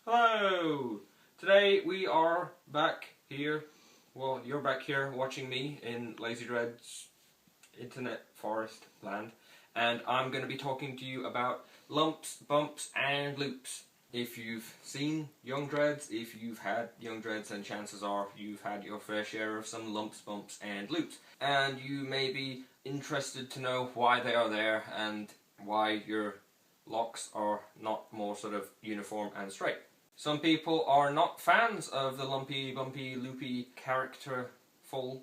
Hello! Today we are back here, well you're back here watching me in Lazy Dread's internet forest land, and I'm going to be talking to you about lumps, bumps and loops. If you've seen young dreads, if you've had young dreads, then chances are you've had your fair share of some lumps, bumps and loops. And you may be interested to know why they are there and why your locks are not more sort of uniform and straight. Some people are not fans of the lumpy, bumpy, loopy, characterful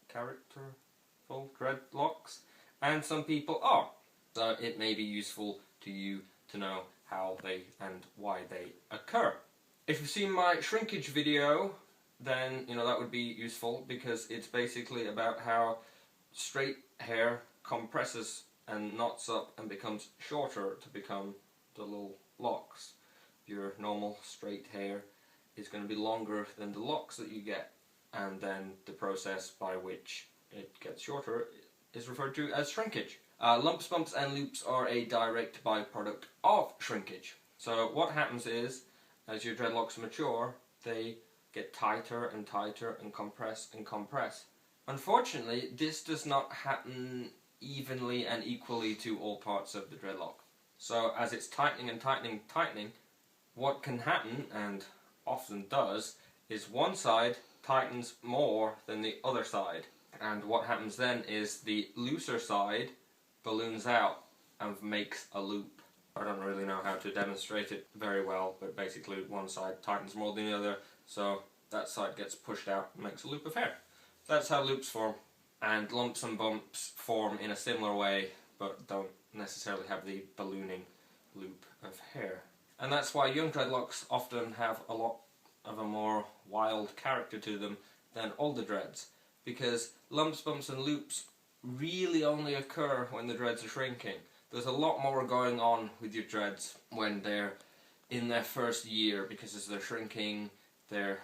dreadlocks, and some people are. So it may be useful to you to know how they and why they occur. If you've seen my shrinkage video, then you know that would be useful, because it's basically about how straight hair compresses and knots up and becomes shorter to become the little locks. Your normal straight hair is going to be longer than the locks that you get, and then the process by which it gets shorter is referred to as shrinkage. Lumps, bumps and loops are a direct byproduct of shrinkage. So what happens is, as your dreadlocks mature, they get tighter and tighter and compress and compress. Unfortunately, this does not happen evenly and equally to all parts of the dreadlock. So as it's tightening and tightening and tightening, what can happen, and often does, is one side tightens more than the other side. And what happens then is the looser side balloons out and makes a loop. I don't really know how to demonstrate it very well, but basically one side tightens more than the other, so that side gets pushed out and makes a loop of hair. That's how loops form. And lumps and bumps form in a similar way, but don't necessarily have the ballooning loop of hair. And that's why young dreadlocks often have a lot of a more wild character to them than older dreads, because lumps, bumps and loops really only occur when the dreads are shrinking. There's a lot more going on with your dreads when they're in their first year, because as they're shrinking, they're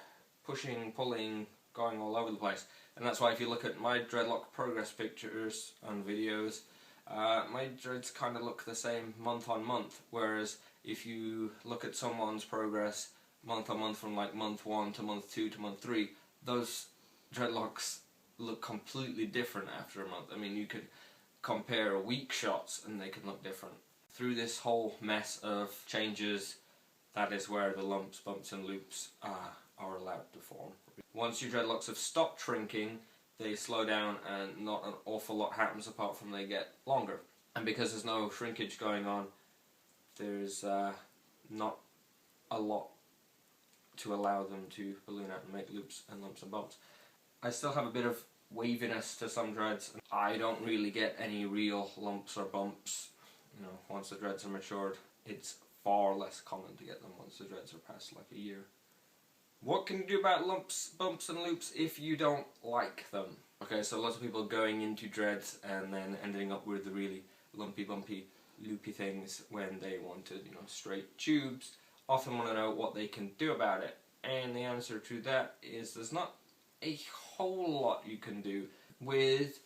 pushing, pulling, going all over the place. And that's why if you look at my dreadlock progress pictures and videos, my dreads kind of look the same month on month, whereas if you look at someone's progress month on month from like month 1 to month 2 to month 3, those dreadlocks look completely different after a month. I mean, you could compare week shots and they can look different. Through this whole mess of changes, that is where the lumps, bumps and loops are allowed to form. Once your dreadlocks have stopped shrinking, they slow down and not an awful lot happens apart from they get longer. And because there's no shrinkage going on, there's not a lot to allow them to balloon out and make loops and lumps and bumps. I still have a bit of waviness to some dreads. I don't really get any real lumps or bumps. You know, once the dreads are matured, it's far less common to get them once the dreads are past like a year. What can you do about lumps, bumps and loops if you don't like them? Okay, so lots of people going into dreads and then ending up with the really lumpy, bumpy, loopy things when they wanted, you know, straight tubes, often want to know what they can do about it. And the answer to that is there's not a whole lot you can do. With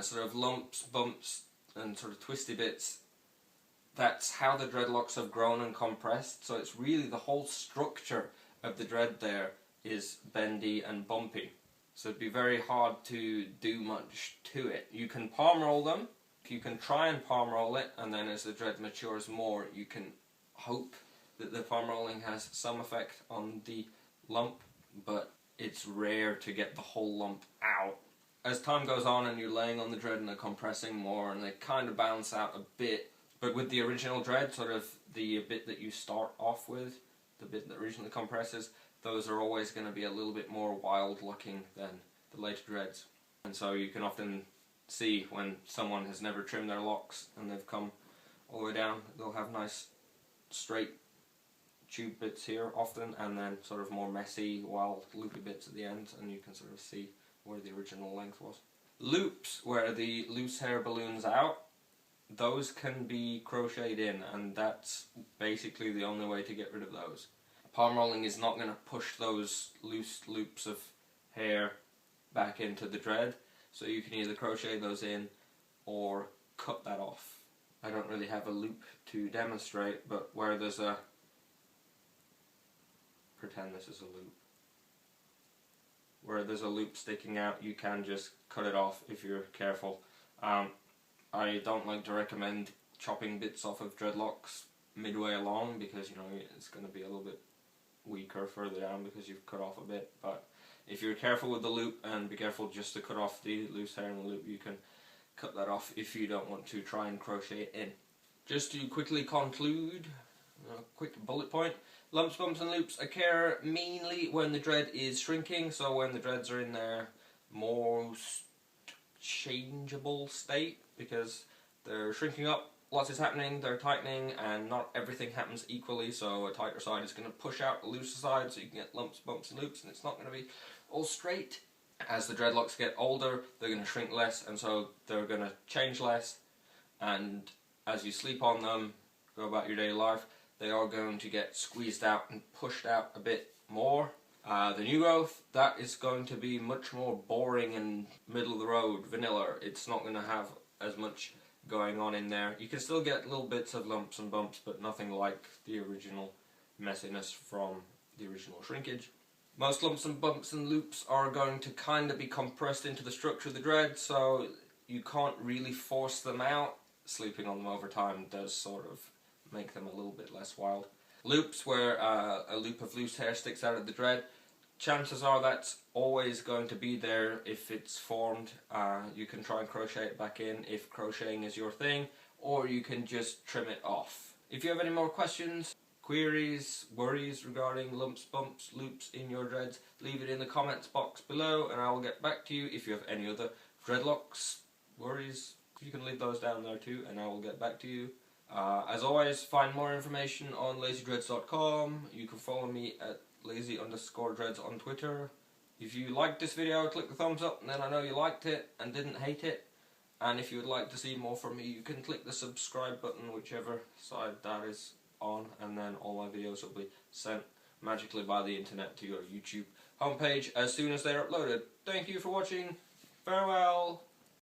sort of lumps, bumps and sort of twisty bits, that's how the dreadlocks have grown and compressed, so it's really the whole structure of the dread there is bendy and bumpy. So it'd be very hard to do much to it. You can palm roll them, you can try and palm roll it, and then as the dread matures more you can hope that the palm rolling has some effect on the lump, but it's rare to get the whole lump out. As time goes on and you're laying on the dread and they're compressing more and they kind of balance out a bit, but with the original dread, sort of the bit that you start off with, the bit that originally compresses, those are always going to be a little bit more wild looking than the later dreads. And so you can often see when someone has never trimmed their locks and they've come all the way down, they'll have nice straight tube bits here often, and then sort of more messy, wild, loopy bits at the end, and you can sort of see where the original length was. Loops, where the loose hair balloons out, those can be crocheted in, and that's basically the only way to get rid of those. Palm rolling is not going to push those loose loops of hair back into the dread, so you can either crochet those in or cut that off. I don't really have a loop to demonstrate, but where there's a pretend this is a loop. Where there's a loop sticking out, you can just cut it off if you're careful. I don't like to recommend chopping bits off of dreadlocks midway along, because you know it's going to be a little bit weaker further down because you've cut off a bit. But if you're careful with the loop, and be careful just to cut off the loose hair in the loop, you can cut that off if you don't want to try and crochet it in. Just to quickly conclude, a quick bullet point: lumps, bumps and loops occur mainly when the dread is shrinking, so when the dreads are in their most changeable state, because they're shrinking up, lots is happening, they're tightening, and not everything happens equally, so a tighter side is going to push out a looser side, so you can get lumps, bumps and loops, and it's not going to be all straight. As the dreadlocks get older, they're going to shrink less, and so they're going to change less, and as you sleep on them, go about your daily life, they are going to get squeezed out and pushed out a bit more. The new growth, that is going to be much more boring and middle of the road, vanilla. It's not going to have as much going on in there. You can still get little bits of lumps and bumps, but nothing like the original messiness from the original shrinkage. Most lumps and bumps and loops are going to kind of be compressed into the structure of the dread, so you can't really force them out. Sleeping on them over time does sort of make them a little bit less wild. Loops, where a loop of loose hair sticks out of the dread, chances are that's always going to be there if it's formed. You can try and crochet it back in if crocheting is your thing, or you can just trim it off. If you have any more questions, queries, worries regarding lumps, bumps, loops in your dreads, leave it in the comments box below and I will get back to you. If you have any other dreadlocks worries, you can leave those down there too and I will get back to you. As always, find more information on lazydreads.com. You can follow me at lazy_dreads on Twitter. If you liked this video, click the thumbs up and then I know you liked it and didn't hate it. And if you would like to see more from me, you can click the subscribe button, whichever side that is on, and then all my videos will be sent magically by the internet to your YouTube homepage as soon as they're uploaded. Thank you for watching. Farewell.